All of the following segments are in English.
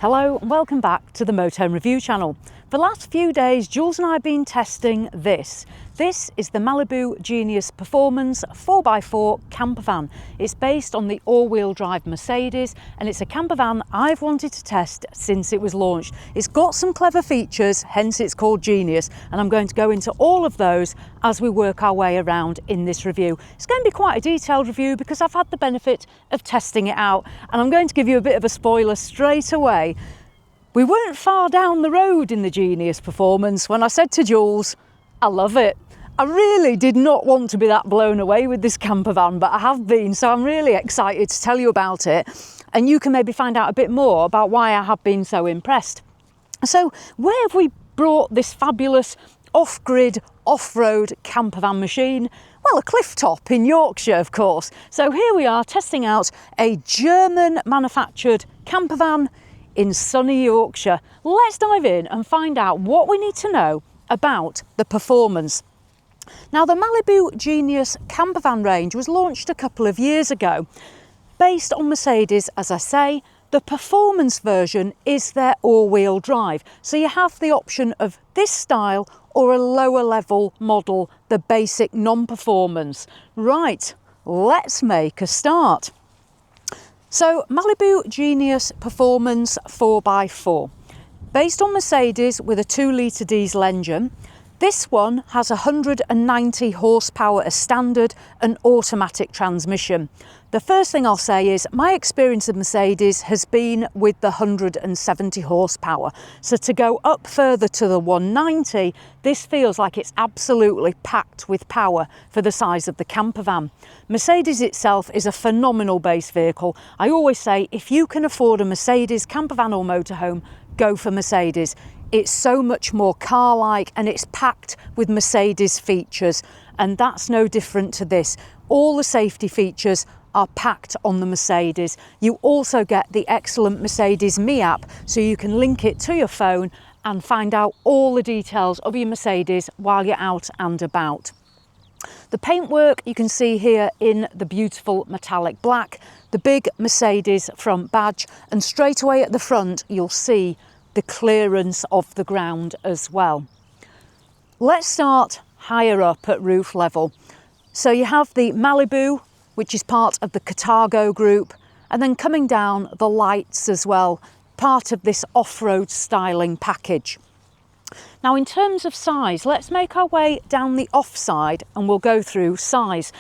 Hello and welcome back to the Motorhome Review channel. For the last few days, Jules and I have been testing this. This is the Malibu Genius Performance 4x4 campervan. It's based on the all-wheel drive Mercedes and it's a campervan I've wanted to test since it was launched. It's got some clever features, hence it's called Genius, and I'm going to go into all of those as we work our way around in this review. It's going to be quite a detailed review because I've had the benefit of testing it out, and I'm going to give you a bit of a spoiler straight away. We weren't far down the road in the Genius Performance when I said to Jules, I love it. I really did not want to be that blown away with this campervan, but I have been, so I'm really excited to tell you about it, and you can maybe find out a bit more about why I have been so impressed. So where have we brought this fabulous off-grid, off-road campervan machine? Well, a cliff top in Yorkshire, of course. So here we are testing out a German manufactured campervan in sunny Yorkshire. Let's dive in and find out what we need to know about the performance. Now, the Malibu Genius campervan range was launched a couple of years ago. Based on Mercedes, as I say, the performance version is their all-wheel drive. So you have the option of this style or a lower level model, the basic non-performance. Right, let's make a start. So Malibu Genius Performance 4x4. Based on Mercedes with a 2-litre diesel engine, this one has 190 horsepower as standard and automatic transmission. The first thing I'll say is my experience of Mercedes has been with the 170 horsepower. So to go up further to the 190, this feels like it's absolutely packed with power for the size of the campervan. Mercedes itself is a phenomenal base vehicle. I always say if you can afford a Mercedes campervan or motorhome, go for Mercedes. It's so much more car-like and it's packed with Mercedes features, and that's no different to this. All the safety features are packed on the Mercedes. You also get the excellent Mercedes Me app, so you can link it to your phone and find out all the details of your Mercedes while you're out and about. The paintwork you can see here in the beautiful metallic black, the big Mercedes front badge, and straight away at the front you'll see the clearance of the ground as well. Let's start higher up at roof level. So you have the Malibu, which is part of the Cartago group, and then coming down the lights as well, part of this off-road styling package. Now in terms of size, let's make our way down the offside and we'll go through size.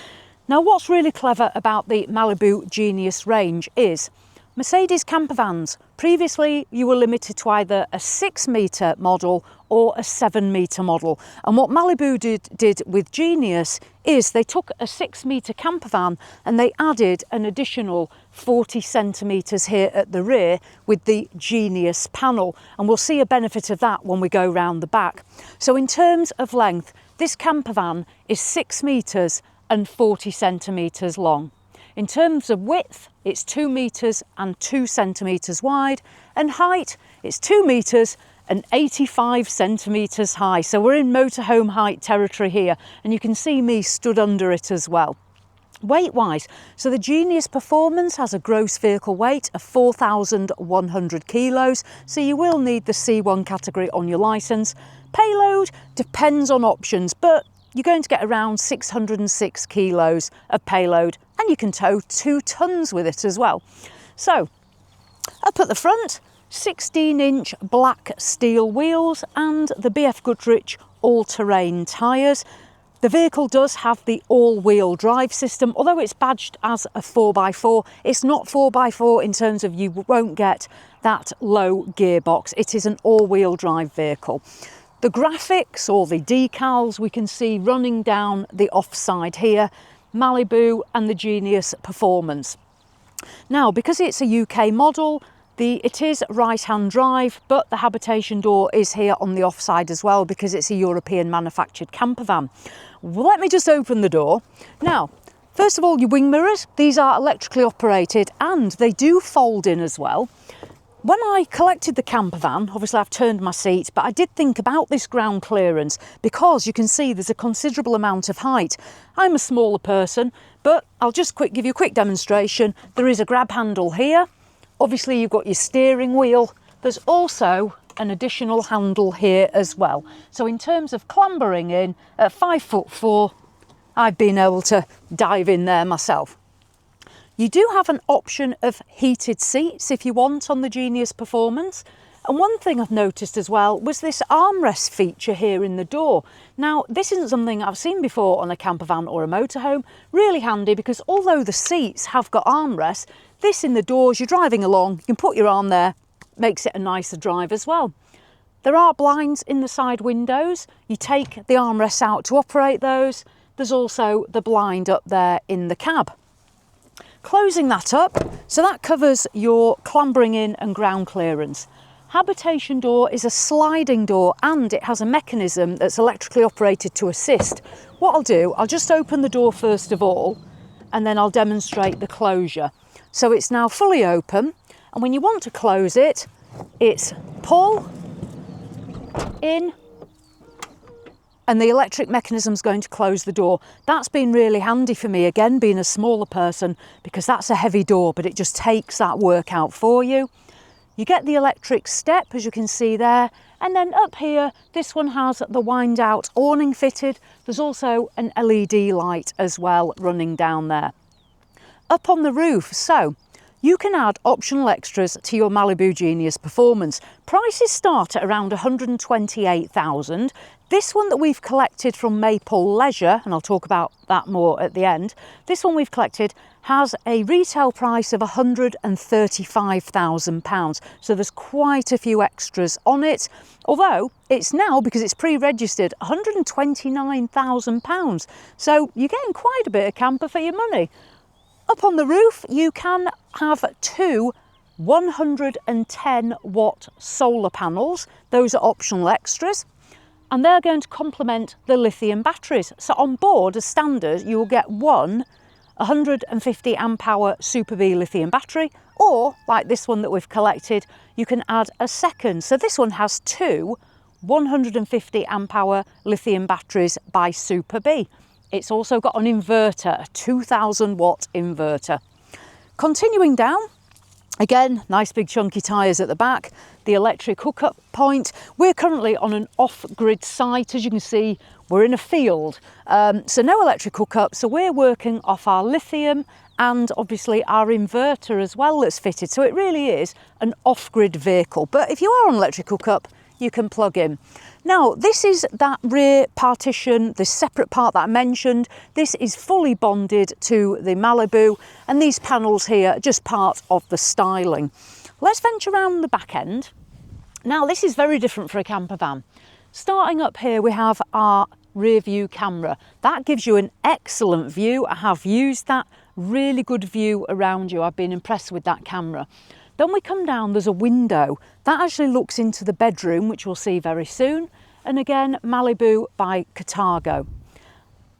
Now what's really clever about the Malibu Genius range is Mercedes campervans, previously you were limited to either a 6-metre model or a 7-metre model. And what Malibu did with Genius is they took a 6-metre campervan and they added an additional 40 centimetres here at the rear with the Genius panel. And we'll see a benefit of that when we go round the back. So in terms of length, this campervan is 6 metres and 40 centimetres long. In terms of width, it's 2 metres and 2 centimetres wide, and height, it's 2 metres and 85 centimetres high. So we're in motorhome height territory here, and you can see me stood under it as well. Weight-wise, so the Genius Performance has a gross vehicle weight of 4,100 kilos, so you will need the C1 category on your licence. Payload depends on options, but you're going to get around 606 kilos of payload, and you can tow 2 tonnes with it as well. So up at the front, 16-inch black steel wheels and the BF Goodrich all-terrain tyres. The vehicle does have the all-wheel drive system, although it's badged as a 4x4. It's not 4x4 in terms of you won't get that low gearbox. It is an all-wheel drive vehicle. The graphics or the decals we can see running down the offside here, Malibu and the Genius Performance. Now, because it's a UK model, it is right-hand drive, but the habitation door is here on the offside as well because it's a European manufactured campervan. Let me just open the door. Now, first of all, your wing mirrors, these are electrically operated and they do fold in as well. When I collected the campervan, obviously I've turned my seat, but I did think about this ground clearance because you can see there's a considerable amount of height. I'm a smaller person, but I'll just give you a quick demonstration. There is a grab handle here. Obviously you've got your steering wheel There's also an additional handle here as well. So in terms of clambering in at 5'4", I've been able to dive in there myself. You do have an option of heated seats if you want on the Genius Performance. And one thing I've noticed as well was this armrest feature here in the door. Now, this isn't something I've seen before on a campervan or a motorhome. Really handy because although the seats have got armrests, this in the doors, you're driving along, you can put your arm there, makes it a nicer drive as well. There are blinds in the side windows. You take the armrests out to operate those. There's also the blind up there in the cab. Closing that up, so that covers your clambering in and ground clearance. Habitation door is a sliding door and it has a mechanism that's electrically operated to assist. What I'll do, I'll just open the door first of all and then I'll demonstrate the closure. So it's now fully open, and when you want to close it, it's pull in and the electric mechanism's going to close the door. That's been really handy for me, again, being a smaller person, because that's a heavy door, but it just takes that work out for you. You get the electric step, as you can see there, and then up here, this one has the wind out awning fitted. There's also an LED light as well running down there. Up on the roof, so you can add optional extras to your Malibu Genius Performance. Prices start at around $128,000. This one that we've collected from Maple Leisure, and I'll talk about that more at the end, this one we've collected has a retail price of £135,000. So there's quite a few extras on it, although it's now, because it's pre-registered, £129,000. So you're getting quite a bit of camper for your money. Up on the roof, you can have two 110 watt solar panels. Those are optional extras, and they're going to complement the lithium batteries. So on board, as standard, you will get one 150 amp hour Super B lithium battery, or like this one that we've collected, you can add a second. So this one has two 150 amp hour lithium batteries by Super B. It's also got an inverter, a 2000 watt inverter. Continuing down, again, nice big chunky tyres at the back, the electric hookup point. We're currently on an off-grid site. As you can see, we're in a field, so no electric hookup. So we're working off our lithium and obviously our inverter as well that's fitted. So it really is an off-grid vehicle. But if you are on electric hookup, you can plug in. Now, this is that rear partition, this separate part that I mentioned. This is fully bonded to the Malibu, and these panels here are just part of the styling. Let's venture around the back end. Now, this is very different for a camper van. Starting up here, we have our rear view camera. That gives you an excellent view. I have used that, really good view around you. I've been impressed with that camera. Then we come down, there's a window. That actually looks into the bedroom, which we'll see very soon. And again, Malibu by Cartago.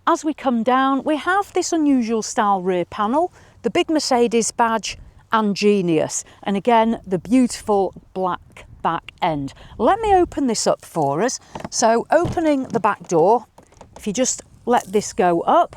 As we come down, we have this unusual style rear panel, the big Mercedes badge and Genius. And again, the beautiful black back end. Let me open this up for us. So opening the back door, if you just let this go up.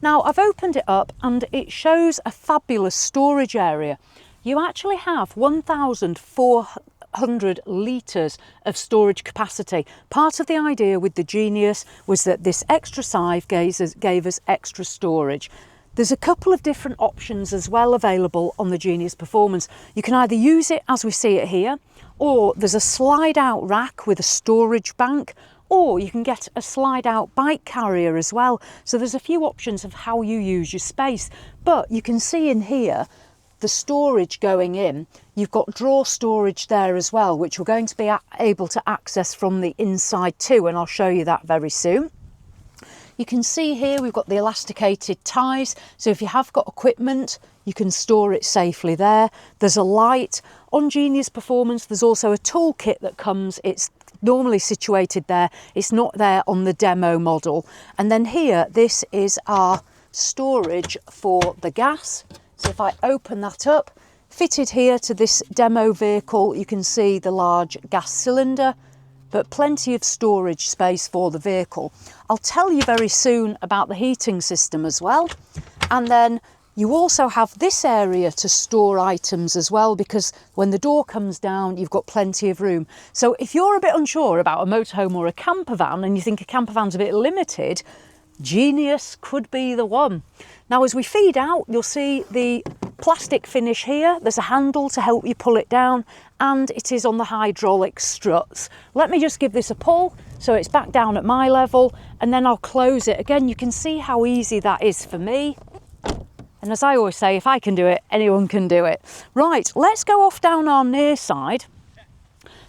Now I've opened it up and it shows a fabulous storage area. You actually have 1,400 litres of storage capacity. Part of the idea with the Genius was that this extra size gave us extra storage. There's a couple of different options as well available on the Genius Performance. You can either use it as we see it here, or there's a slide out rack with a storage bank, or you can get a slide out bike carrier as well. So there's a few options of how you use your space, but you can see in here the storage going in. You've got drawer storage there as well, which we're going to be able to access from the inside too, and I'll show you that very soon. You can see here we've got the elasticated ties, so if you have got equipment, you can store it safely there. There's a light. On Genius Performance, there's also a toolkit that comes. It's normally situated there. It's not there on the demo model. And then here, this is our storage for the gas. So if I open that up, fitted here to this demo vehicle, you can see the large gas cylinder, but plenty of storage space for the vehicle. I'll tell you very soon about the heating system as well. And then You also have this area to store items as well, because when the door comes down, you've got plenty of room. So if you're a bit unsure about a motorhome or a campervan and you think a campervan's a bit limited, Genius could be the one. Now, as we feed out, you'll see the plastic finish here. There's a handle to help you pull it down, and it is on the hydraulic struts. Let me just give this a pull so it's back down at my level, and then I'll close it. Again, you can see how easy that is for me. And as I always say, if I can do it, anyone can do it. Right, let's go off down our near side.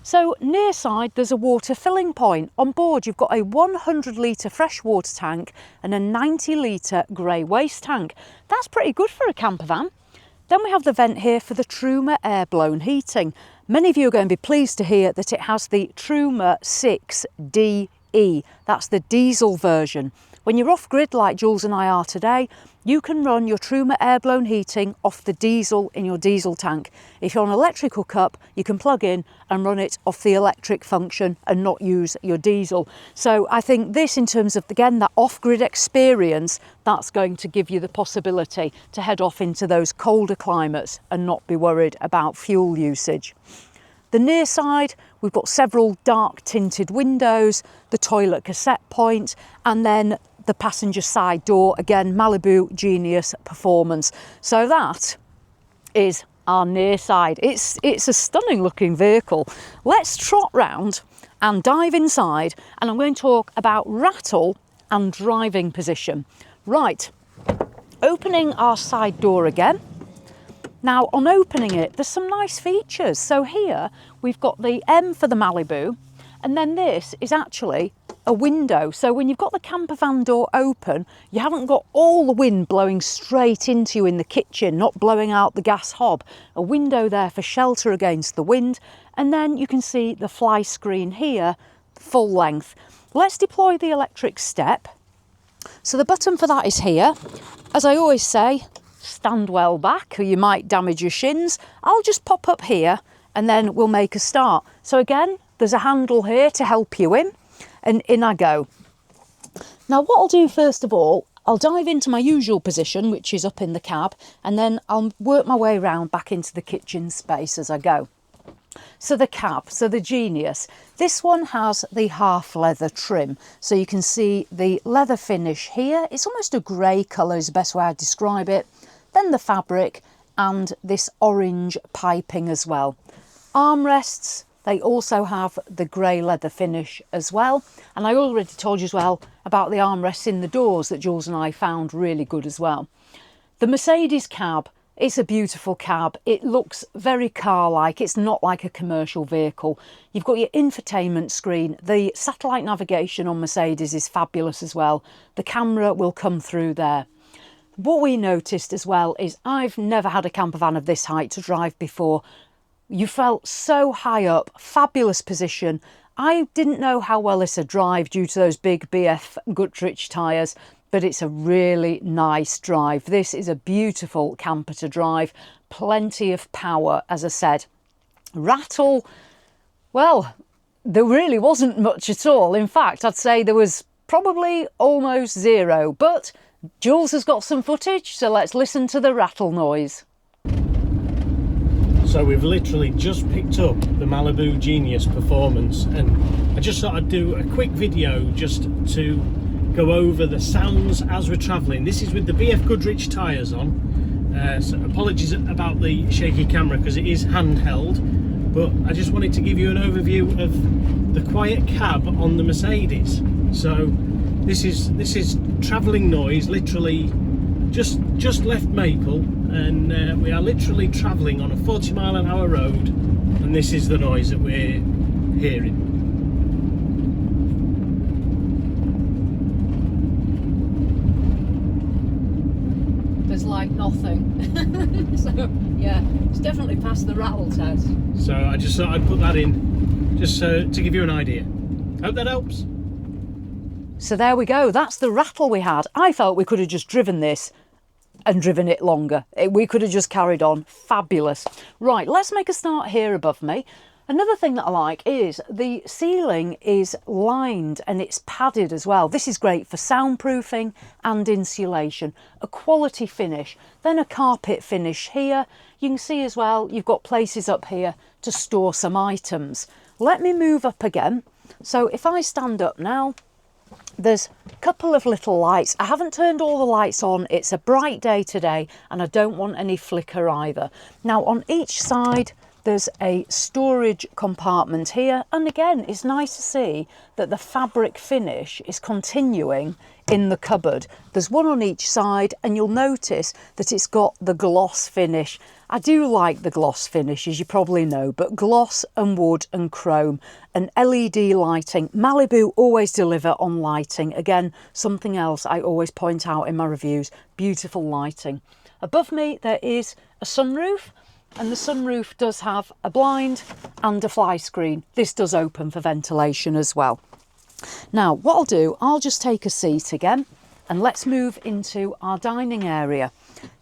So near side, there's a water filling point. On board, you've got a 100 litre freshwater tank and a 90 litre grey waste tank. That's pretty good for a campervan. Then we have the vent here for the Truma air-blown heating. Many of you are going to be pleased to hear that it has the Truma 6DE. That's the diesel version. When you're off-grid like Jules and I are today, you can run your Truma air-blown heating off the diesel in your diesel tank. If you're on an electric hookup, you can plug in and run it off the electric function and not use your diesel. So I think this, in terms of, again, that off-grid experience, that's going to give you the possibility to head off into those colder climates and not be worried about fuel usage. The near side, we've got several dark tinted windows, the toilet cassette point, and then the passenger side door, again, Malibu Genius Performance. So that is our near side. It's a stunning looking vehicle. Let's trot round and dive inside, and I'm going to talk about rattle and driving position. Right, opening our side door again. Now, on opening it, there's some nice features. So here we've got the M for the Malibu, and then this is actually a window. So when you've got the campervan door open, you haven't got all the wind blowing straight into you in the kitchen, not blowing out the gas hob. A window there for shelter against the wind. And then you can see the fly screen here, full length. Let's deploy the electric step. So the button for that is here. As I always say, stand well back or you might damage your shins. I'll just pop up here and then we'll make a start. So again, there's a handle here to help you in, and in I go. Now what I'll do first of all, I'll dive into my usual position, which is up in the cab, and then I'll work my way around back into the kitchen space as I go. So the cab, so the Genius, this one has the half leather trim. So you can see the leather finish here. It's almost a grey colour is the best way I'd describe it. Then the fabric and this orange piping as well. Armrests, they also have the grey leather finish as well. And I already told you as well about the armrests in the doors that Jules and I found really good as well. The Mercedes cab, it's a beautiful cab. It looks very car-like. It's not like a commercial vehicle. You've got your infotainment screen. The satellite navigation on Mercedes is fabulous as well. The camera will come through there. What we noticed as well is I've never had a campervan of this height to drive before. You felt so high up, fabulous position. I didn't know how well this would drive due to those big BF Goodrich tyres, but it's a really nice drive. This is a beautiful camper to drive. Plenty of power, as I said. Rattle, well, there really wasn't much at all. In fact, I'd say there was probably almost zero, but Jules has got some footage, so let's listen to the rattle noise. So we've literally just picked up the Malibu Genius Performance, and I just thought I'd do a quick video just to go over the sounds as we're travelling. This is with the BF Goodrich tyres on, so apologies about the shaky camera because it is handheld, but I just wanted to give you an overview of the quiet cab on the Mercedes. So this is travelling noise, literally just left Maple, and we are literally travelling on a 40-mile-an-hour road, and this is the noise that we're hearing. There's like nothing. So yeah, it's definitely passed the rattle test. So I just thought I'd put that in just to give you an idea. Hope that helps. So there we go, that's the rattle we had. I felt we could have just driven this and driven it longer. We could have just carried on. Fabulous. Right, let's make a start here above me. Another thing that I like is the ceiling is lined and it's padded as well. This is great for soundproofing and insulation. A quality finish. Then a carpet finish here. You can see as well, you've got places up here to store some items. Let me move up again. So if I stand up now, there's a couple of little lights. I haven't turned all the lights on. It's a bright day today and I don't want any flicker either. Now on each side, there's a storage compartment here, and again it's nice to see that the fabric finish is continuing in the cupboard. There's one on each side and you'll notice that it's got the gloss finish. I do like the gloss finish, as you probably know, but gloss and wood and chrome and LED lighting. Malibu always deliver on lighting. Again, something else I always point out in my reviews, beautiful lighting. Above me there is a sunroof, and the sunroof does have a blind and a fly screen. This does open for ventilation as well. Now what I'll do, I'll just take a seat again and let's move into our dining area.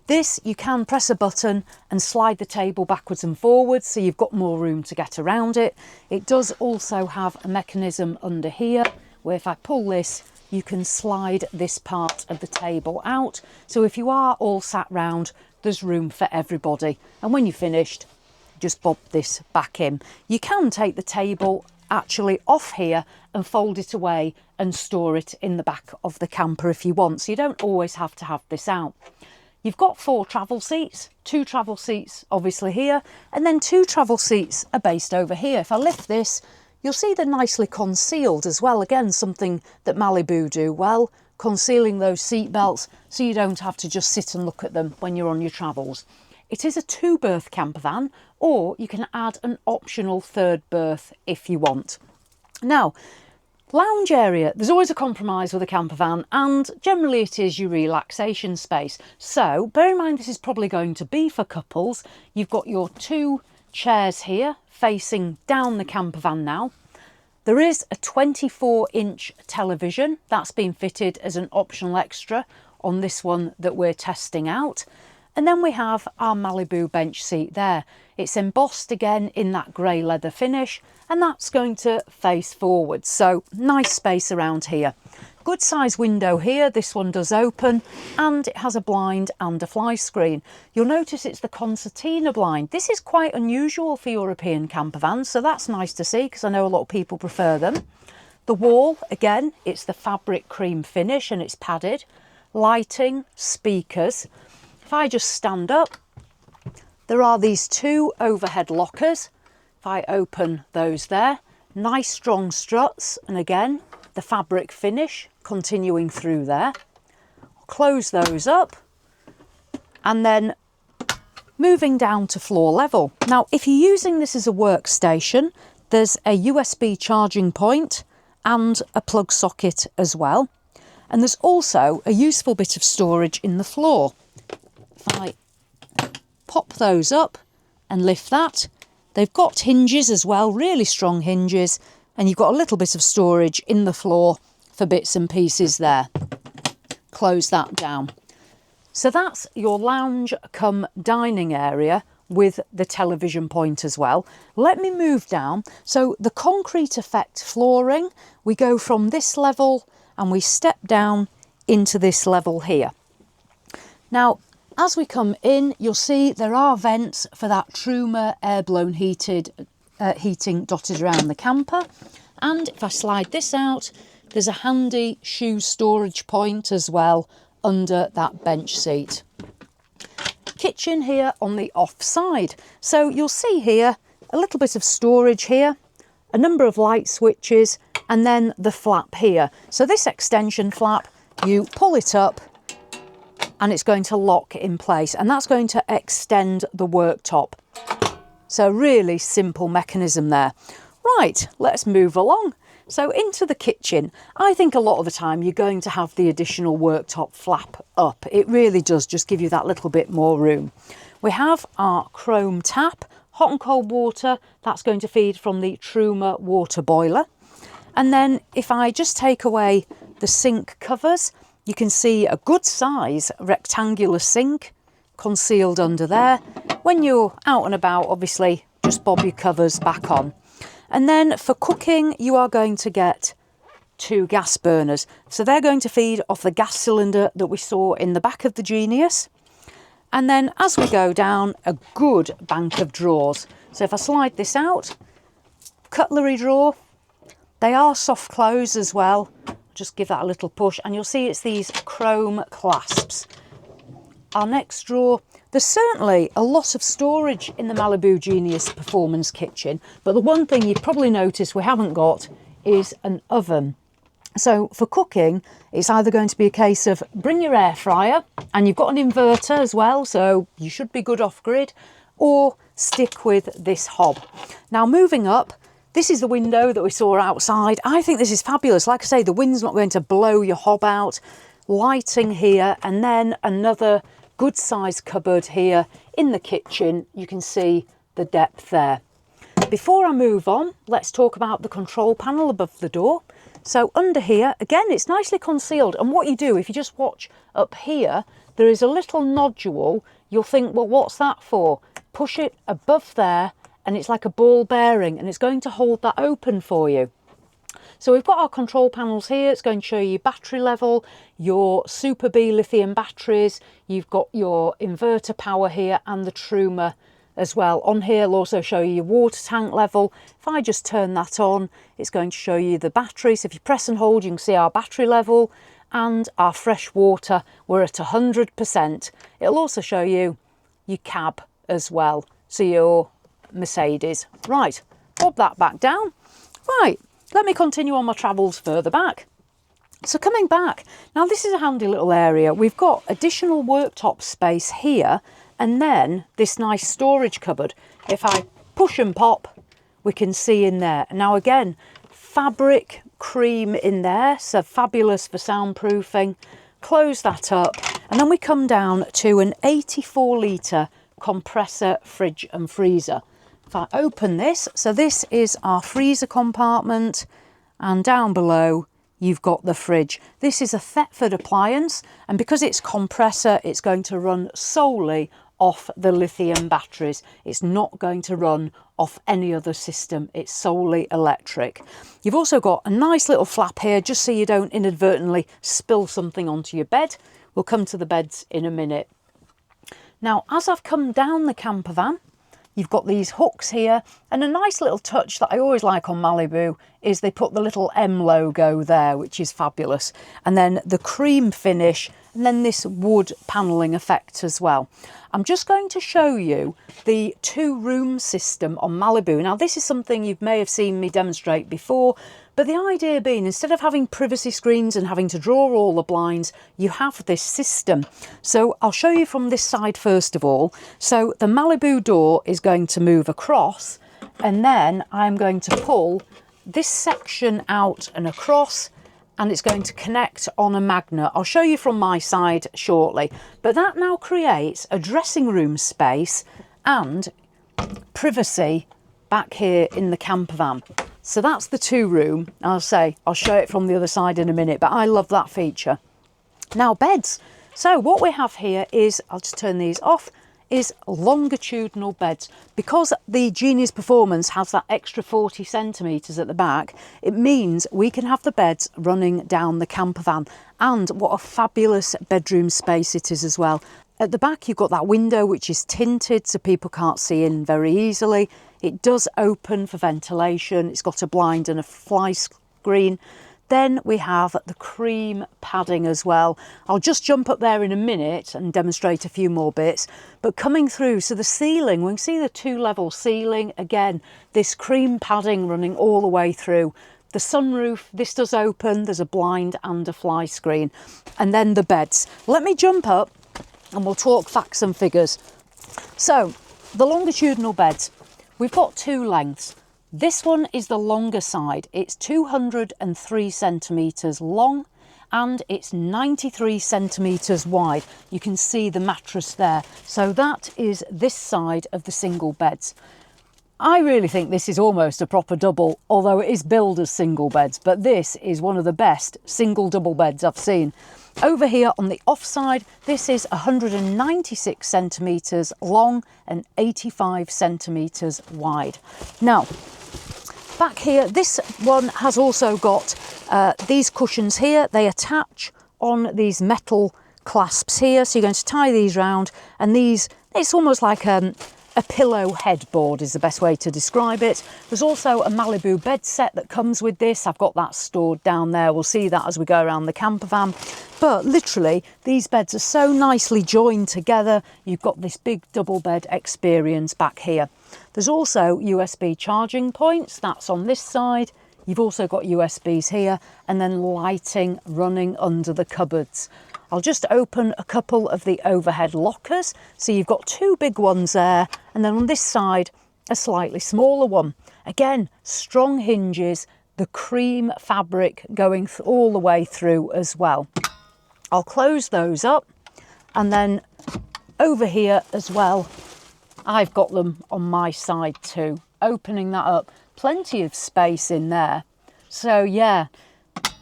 This, you can press a button and slide the table backwards and forwards, so you've got more room to get around it. It does also have a mechanism under here where if I pull this, you can slide this part of the table out. So if you are all sat round, there's room for everybody. And when you're finished, just bob this back in. You can take the table actually off here and fold it away and store it in the back of the camper if you want. So you don't always have to have this out. You've got 4 travel seats, 2 travel seats obviously here, and then 2 travel seats are based over here. If I lift this, you'll see they're nicely concealed as well. Again, something that Malibu do well, concealing those seat belts so you don't have to just sit and look at them when you're on your travels. It is a 2-berth camper van, or you can add an optional 3rd berth if you want. Now, lounge area, there's always a compromise with a camper van, and generally it is your relaxation space. So bear in mind this is probably going to be for couples. You've got your 2 chairs here facing down the camper van now. There is a 24-inch television that's been fitted as an optional extra on this one that we're testing out. And then we have our Malibu bench seat there. It's embossed again in that grey leather finish, and that's going to face forward. So nice space around here. Good size window here. This one does open and it has a blind and a fly screen. You'll notice it's the concertina blind. This is quite unusual for European camper vans, so that's nice to see because I know a lot of people prefer them. The wall, again, it's the fabric cream finish and it's padded. Lighting, speakers. If I just stand up, there are these 2 overhead lockers. If I open those there, nice strong struts, and again, the fabric finish continuing through there. Close those up, and then moving down to floor level. Now, if you're using this as a workstation, there's a USB charging point and a plug socket as well. And there's also a useful bit of storage in the floor. If I pop those up and lift that, they've got hinges as well, really strong hinges, and you've got a little bit of storage in the floor for bits and pieces there. Close that down. So that's your lounge cum dining area with the television point as well. Let me move down. So the concrete effect flooring, we go from this level and we step down into this level here. Now, as we come in, you'll see there are vents for that Truma air-blown heating dotted around the camper. And if I slide this out, there's a handy shoe storage point as well under that bench seat. Kitchen here on the off side. So you'll see here a little bit of storage here, a number of light switches, and then the flap here. So this extension flap, you pull it up and it's going to lock in place, and that's going to extend the worktop. So really simple mechanism there. Right, let's move along. So into the kitchen, I think a lot of the time you're going to have the additional worktop flap up. It really does just give you that little bit more room. We have our chrome tap, hot and cold water, that's going to feed from the Truma water boiler. And then if I just take away the sink covers, You can see a good size rectangular sink concealed under there. When you're out and about, obviously, just bob your covers back on. And then for cooking, you are going to get 2 gas burners. So they're going to feed off the gas cylinder that we saw in the back of the Genius. And then as we go down, a good bank of drawers. So if I slide this out, cutlery drawer, they are soft close as well. Just give that a little push and you'll see it's these chrome clasps. Our next drawer, there's certainly a lot of storage in the Malibu Genius Performance kitchen, but the one thing you've probably noticed we haven't got is an oven. So for cooking, it's either going to be a case of bring your air fryer, and you've got an inverter as well, so you should be good off grid, or stick with this hob. Now moving up, this is the window that we saw outside. I think this is fabulous. Like I say, the wind's not going to blow your hob out. Lighting here, and then another good sized cupboard here in the kitchen. You can see the depth there. Before I move on, let's talk about the control panel above the door. So under here, again, it's nicely concealed. And what you do, if you just watch up here, there is a little nodule. You'll think, well, what's that for? Push it above there and it's like a ball bearing and it's going to hold that open for you. So we've got our control panels here. It's going to show you battery level, your Super B lithium batteries. You've got your inverter power here and the Truma as well. On here, it'll also show you your water tank level. If I just turn that on, it's going to show you the batteries. If you press and hold, you can see our battery level and our fresh water. We're at 100%. It'll also show you your cab as well. So your Mercedes. Right, pop that back down. Right. Let me continue on my travels further back. So coming back, now this is a handy little area. We've got additional worktop space here and then this nice storage cupboard. If I push and pop, we can see in there. Now again, fabric cream in there, so fabulous for soundproofing. Close that up and then we come down to an 84 litre compressor fridge and freezer. If I open this, so this is our freezer compartment and down below you've got the fridge. This is a Thetford appliance and because it's compressor, it's going to run solely off the lithium batteries. It's not going to run off any other system. It's solely electric. You've also got a nice little flap here just so you don't inadvertently spill something onto your bed. We'll come to the beds in a minute. Now, as I've come down the campervan, you've got these hooks here and a nice little touch that I always like on Malibu is they put the little M logo there, which is fabulous. And then the cream finish and then this wood panelling effect as well. I'm just going to show you the 2-room system on Malibu. Now this is something you may have seen me demonstrate before, but the idea being instead of having privacy screens and having to draw all the blinds, you have this system. So I'll show you from this side first of all. So the Malibu door is going to move across and then I'm going to pull this section out and across and it's going to connect on a magnet. I'll show you from my side shortly, but that now creates a dressing room space and privacy back here in the campervan. So that's the 2-room. I'll show it from the other side in a minute, but I love that feature. Now beds. So what we have here is, I'll just turn these off, is longitudinal beds. Because the Genius Performance has that extra 40 centimetres at the back, it means we can have the beds running down the campervan. And what a fabulous bedroom space it is as well. At the back you've got that window which is tinted so people can't see in very easily. It does open for ventilation. It's got a blind and a fly screen. Then we have the cream padding as well. I'll just jump up there in a minute and demonstrate a few more bits. But coming through, so the ceiling, we can see the 2-level ceiling. Again, this cream padding running all the way through. The sunroof, this does open. There's a blind and a fly screen. And then the beds. Let me jump up and we'll talk facts and figures. So the longitudinal beds, we've got 2 lengths. This one is the longer side. It's 203 centimetres long and it's 93 centimetres wide. You can see the mattress there. So that is this side of the single beds. I really think this is almost a proper double, although it is billed as single beds, but this is one of the best single double beds I've seen. Over here on the off side, this is 196 centimetres long and 85 centimetres wide. Now, back here, this one has also got these cushions here. They attach on these metal clasps here. So you're going to tie these round, and these, it's almost like a pillow headboard is the best way to describe it. There's also a Malibu bed set that comes with this. I've got that stored down there. We'll see that as we go around the camper van. But literally, these beds are so nicely joined together. You've got this big double bed experience back here. There's also USB charging points. That's on this side. You've also got USBs here, and then lighting running under the cupboards. I'll just open a couple of the overhead lockers. So you've got two big ones there, and then on this side, a slightly smaller one. Again, strong hinges, the cream fabric going all the way through as well. I'll close those up, and then over here as well, I've got them on my side too. Opening that up, plenty of space in there. So yeah,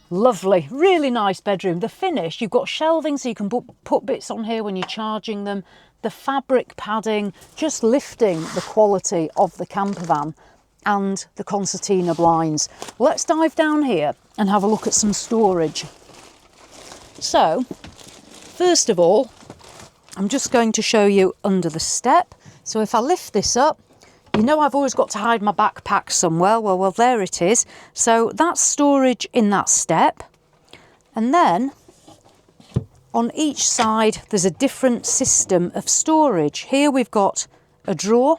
lovely, really nice bedroom. The finish, you've got shelving so you can put bits on here when you're charging them. The fabric padding, just lifting the quality of the camper van, and the concertina blinds. Let's dive down here and have a look at some storage. So, first of all, I'm just going to show you under the step. So if I lift this up, you know I've always got to hide my backpack somewhere. Well, there it is. So that's storage in that step. And then on each side, there's a different system of storage. Here we've got a drawer,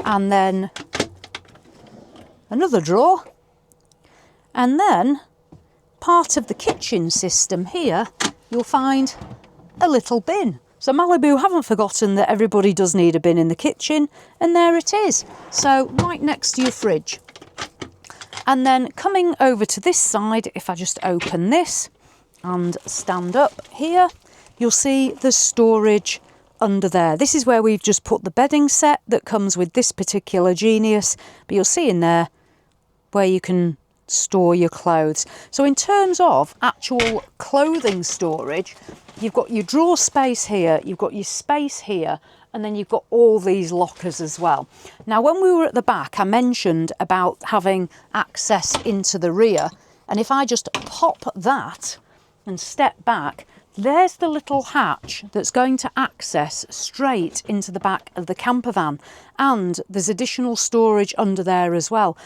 and then another drawer, and then part of the kitchen system here, you'll find a little bin. So Malibu haven't forgotten that everybody does need a bin in the kitchen, and there it is. So right next to your fridge. And then coming over to this side, if I just open this and stand up here, you'll see the storage under there. This is where we've just put the bedding set that comes with this particular Genius, but you'll see in there where you can store your clothes. So in terms of actual clothing storage, you've got your drawer space here, you've got your space here, and then you've got all these lockers as well. Now, when we were at the back, I mentioned about having access into the rear, and if I just pop that and step back, there's the little hatch that's going to access straight into the back of the camper van, and there's additional storage under there as well.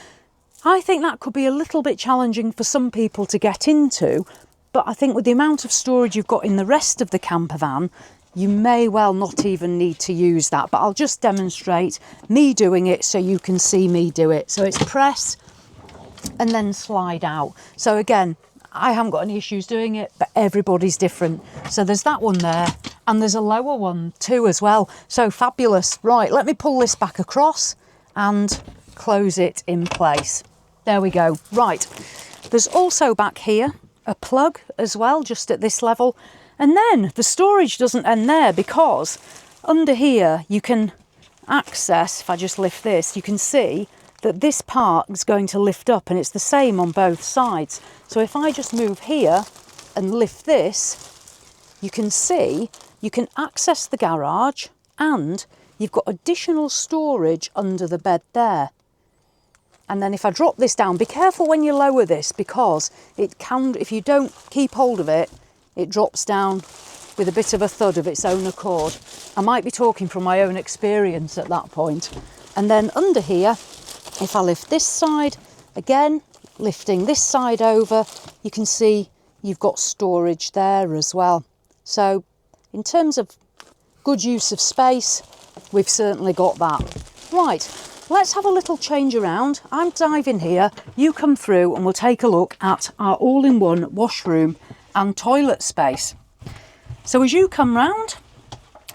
I think that could be a little bit challenging for some people to get into, but I think with the amount of storage you've got in the rest of the camper van, you may well not even need to use that. But I'll just demonstrate me doing it so you can see me do it. So it's press and then slide out. So again, I haven't got any issues doing it, but everybody's different. So there's that one there, and there's a lower one too as well. So fabulous. Right, let me pull this back across and close it in place. There we go. Right, there's also back here a plug as well, just at this level. And then the storage doesn't end there, because under here you can access, if I just lift this, you can see that this part is going to lift up, and it's the same on both sides. So if I just move here and lift this, you can see you can access the garage, and you've got additional storage under the bed there. And then if I drop this down, be careful when you lower this, because it can, if you don't keep hold of it, it drops down with a bit of a thud of its own accord. I might be talking from my own experience at that point. And then under here, if I lift this side, again, lifting this side over, you can see you've got storage there as well. So in terms of good use of space, we've certainly got that. Right. Let's have a little change around. I'm diving here, you come through, and we'll take a look at our all-in-one washroom and toilet space. So as you come round,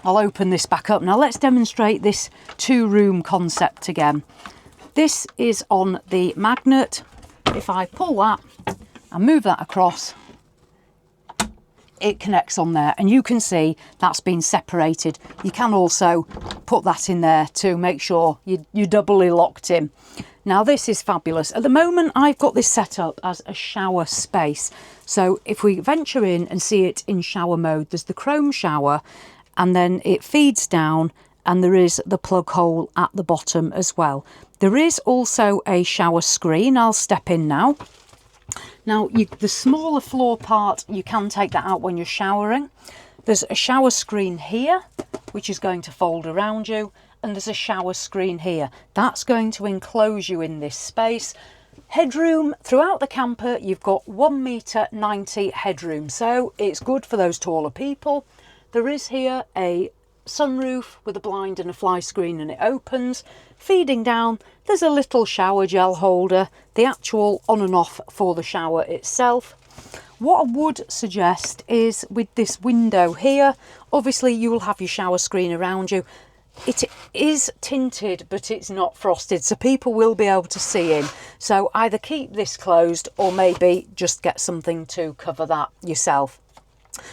I'll open this back up. Now let's demonstrate this two-room concept again. This is on the magnet. If I pull that and move that across, it connects on there, and you can see that's been separated. You can also put that in there to make sure you're doubly locked in. Now this is fabulous. At the moment I've got this set up as a shower space. So if we venture in and see it in shower mode, there's the chrome shower and then it feeds down, and there is the plug hole at the bottom as well. There is also a shower screen. I'll step in now. Now the smaller floor part, you can take that out when you're showering. There's a shower screen here, which is going to fold around you, and there's a shower screen here. That's going to enclose you in this space. Headroom throughout the camper, you've got 1.90 m headroom, so it's good for those taller people. There is here a sunroof with a blind and a fly screen, and it opens. Feeding down, there's a little shower gel holder, the actual on and off for the shower itself. What I would suggest is with this window here, obviously you will have your shower screen around you. It is tinted, but it's not frosted, so people will be able to see in. So either keep this closed or maybe just get something to cover that yourself.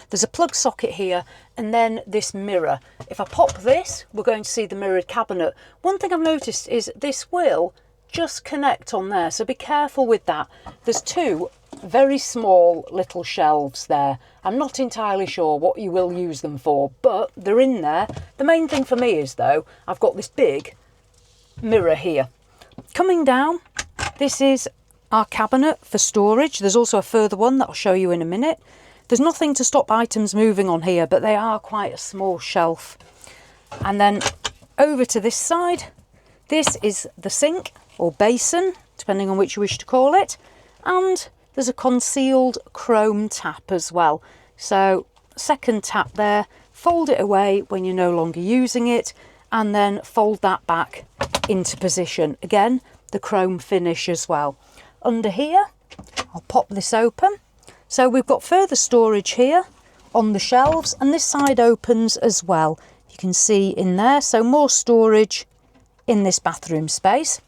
There's a plug socket here, and then this mirror. If I pop this, we're going to see the mirrored cabinet. One thing I've noticed is this will just connect on there, so be careful with that. There's two very small little shelves there. I'm not entirely sure what you will use them for, but they're in there. The main thing for me is, though, I've got this big mirror here. Coming down, this is our cabinet for storage. There's also a further one that I'll show you in a minute. There's nothing to stop items moving on here, but they are quite a small shelf. And then over to this side, this is the sink or basin, depending on which you wish to call it. And there's a concealed chrome tap as well. So second tap there, fold it away when you're no longer using it, and then fold that back into position. Again, the chrome finish as well. Under here, I'll pop this open. So we've got further storage here on the shelves, and this side opens as well. You can see in there, so more storage in this bathroom space.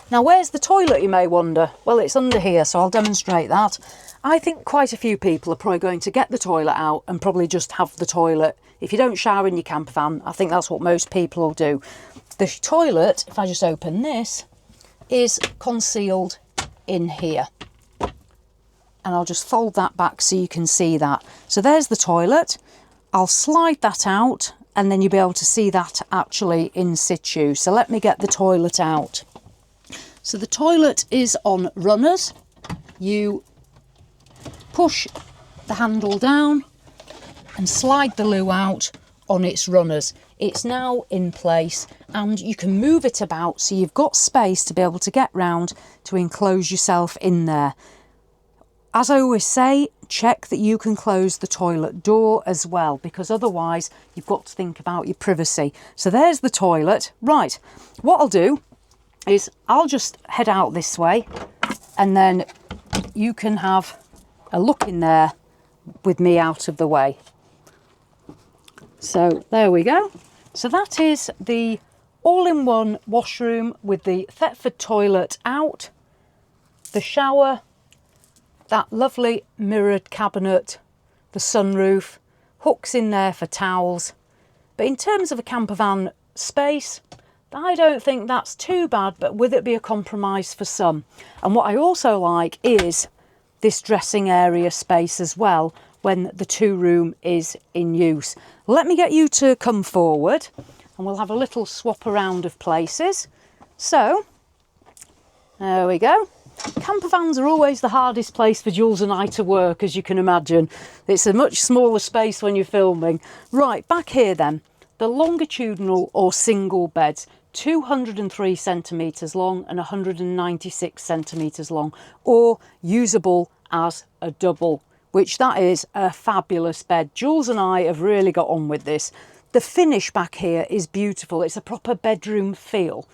Now where's the toilet, you may wonder? Well, it's under here, so I'll demonstrate that. I think quite a few people are probably going to get the toilet out and probably just have the toilet. If you don't shower in your camper van, I think that's what most people will do. The toilet, if I just open this, is concealed in here. And I'll just fold that back so you can see that. So there's the toilet. I'll slide that out, and then you'll be able to see that actually in situ. So let me get the toilet out. So the toilet is on runners. You push the handle down and slide the loo out on its runners. It's now in place, and you can move it about so you've got space to be able to get round to enclose yourself in there. As I always say, check that you can close the toilet door as well, because otherwise you've got to think about your privacy. So there's the toilet. Right, what I'll do is I'll just head out this way, and then you can have a look in there with me out of the way. So there we go. So that is the all-in-one washroom with the Thetford toilet out, the shower, that lovely mirrored cabinet, the sunroof, hooks in there for towels. But in terms of a camper van space, I don't think that's too bad, but will it be a compromise for some? And what I also like is this dressing area space as well when the two-room is in use. Let me get you to come forward and we'll have a little swap around of places. So, there we go. Camper vans are always the hardest place for Jules and I to work, as you can imagine. It's a much smaller space when you're filming. Right, back here then, the longitudinal or single beds, 203 centimetres long and 196 centimetres long, or usable as a double, which that is a fabulous bed. Jules and I have really got on with this. The finish back here is beautiful. It's a proper bedroom feel.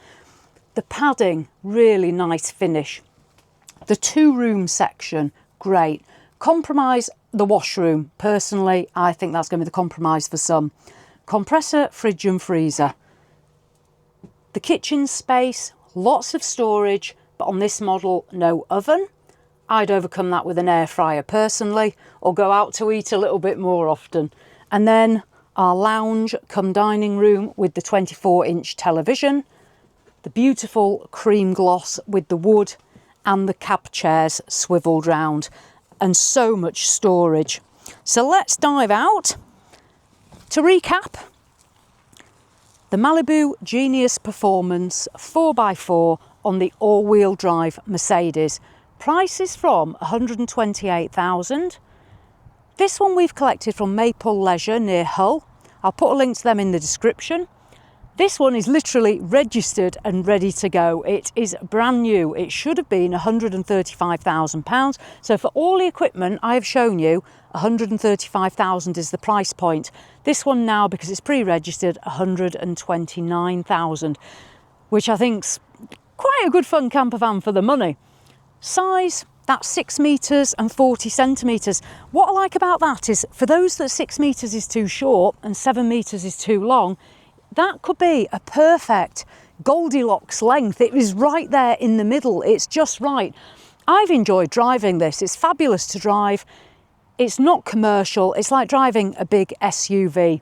The padding, really nice finish. The two-room section, great. Compromise the washroom. Personally, I think that's going to be the compromise for some. Compressor, fridge and freezer. The kitchen space, lots of storage, but on this model, no oven. I'd overcome that with an air fryer personally, or go out to eat a little bit more often. And then our lounge come dining room with the 24-inch television. the beautiful cream gloss with the wood and the cab chairs swiveled round, and so much storage. So let's dive out. To recap, the Malibu Genius Performance 4x4 on the all-wheel drive Mercedes. Price is from $128,000. This one we've collected from Maple Leisure near Hull. I'll put a link to them in the description. This one is literally registered and ready to go. It is brand new. It should have been £135,000. So for all the equipment I have shown you, £135,000 is the price point. This one now, because it's pre-registered, £129,000, which I think's quite a good fun camper van for the money. Size, that's 6 metres and 40 centimetres. What I like about that is, for those that 6 metres is too short and 7 metres is too long, that could be a perfect Goldilocks length. It is right there in the middle. It's just right. I've enjoyed driving this. It's fabulous to drive. It's not commercial. It's like driving a big SUV.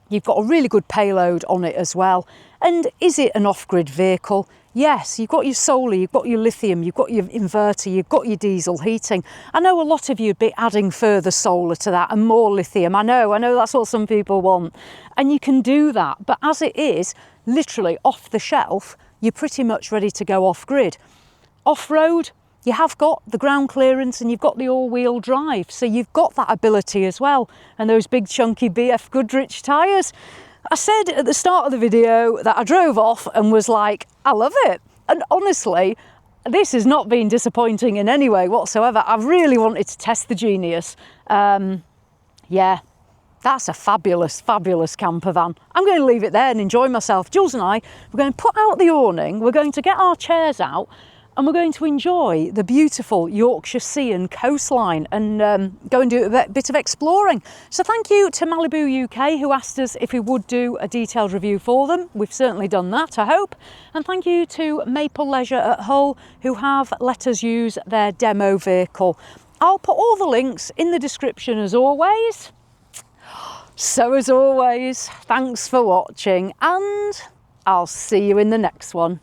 You've got a really good payload on it as well. And is it an off-grid vehicle? Yes, you've got your solar, you've got your lithium, you've got your inverter, you've got your diesel heating. I know a lot of you would be adding further solar to that and more lithium. I know that's what some people want. And you can do that. But as it is, literally off the shelf, you're pretty much ready to go off-grid. Off-road, you have got the ground clearance and you've got the all-wheel drive. So you've got that ability as well. And those big chunky BF Goodrich tyres. I said at the start of the video that I drove off and was like, I love it. And honestly, this has not been disappointing in any way whatsoever. I really wanted to test the Genius. Yeah, that's a fabulous, fabulous camper van. I'm going to leave it there and enjoy myself. Jules and I, we're going to put out the awning, we're going to get our chairs out, and we're going to enjoy the beautiful Yorkshire Sea and coastline and go and do a bit of exploring. So thank you to Malibu UK, who asked us if we would do a detailed review for them. We've certainly done that, I hope. And thank you to Maple Leisure at Hull, who have let us use their demo vehicle. I'll put all the links in the description as always. So as always, thanks for watching, and I'll see you in the next one.